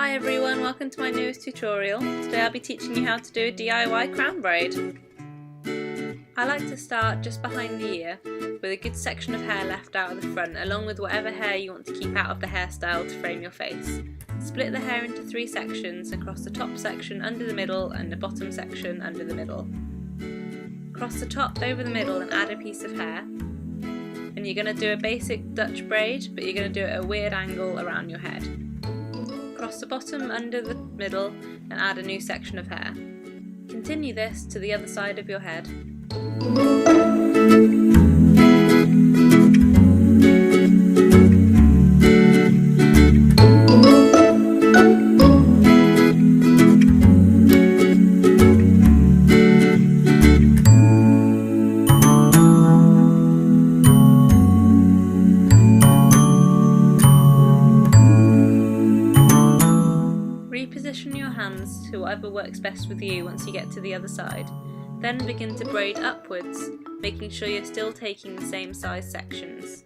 Hi everyone, welcome to my newest tutorial. Today I'll be teaching you how to do a DIY crown braid. I like to start just behind the ear with a good section of hair left out of the front, along with whatever hair you want to keep out of the hairstyle to frame your face. Split the hair into 3 sections and cross the top section under the middle and the bottom section under the middle. Cross the top over the middle and add a piece of hair. And you're going to do a basic Dutch braid, but you're going to do it at a weird angle around your head. Cross the bottom under the middle and add a new section of hair. Continue this to the other side of your head. Reposition your hands to whatever works best with you once you get to the other side. Then begin to braid upwards, making sure you're still taking the same size sections.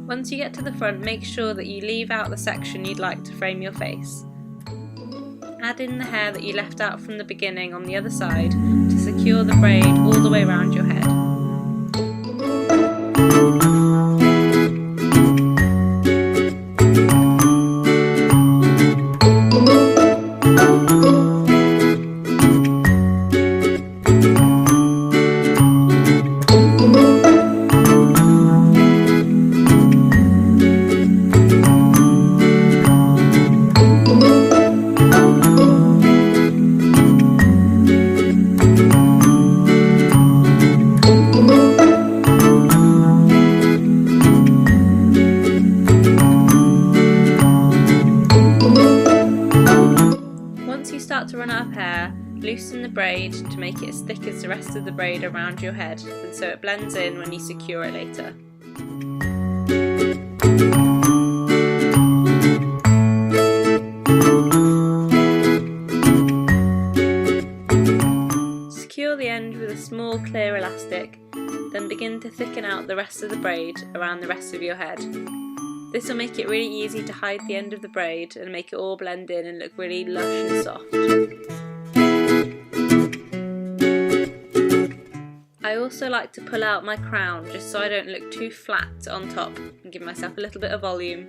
Once you get to the front, make sure that you leave out the section you'd like to frame your face. Add in the hair that you left out from the beginning on the other side to secure the braid all the way around your head. Start to run out of hair, loosen the braid to make it as thick as the rest of the braid around your head, and so it blends in when you secure it later. Secure the end with a small clear elastic, then begin to thicken out the rest of the braid around the rest of your head. This will make it really easy to hide the end of the braid and make it all blend in and look really lush and soft. I also like to pull out my crown just so I don't look too flat on top and give myself a little bit of volume.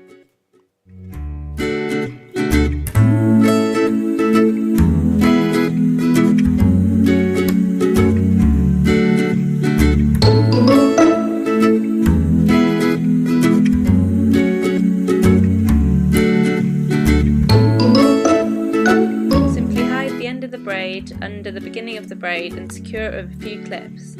Braid under the beginning of the braid and secure it with a few clips.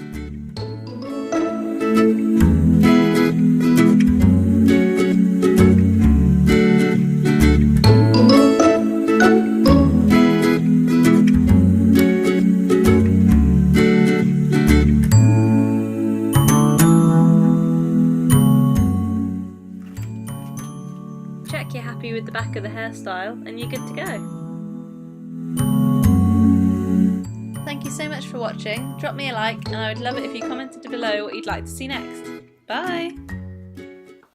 Check you're happy with the back of the hairstyle and you're good to go. Thank you so much for watching. Drop me a like and I would love it if you commented below what you'd like to see next. Bye!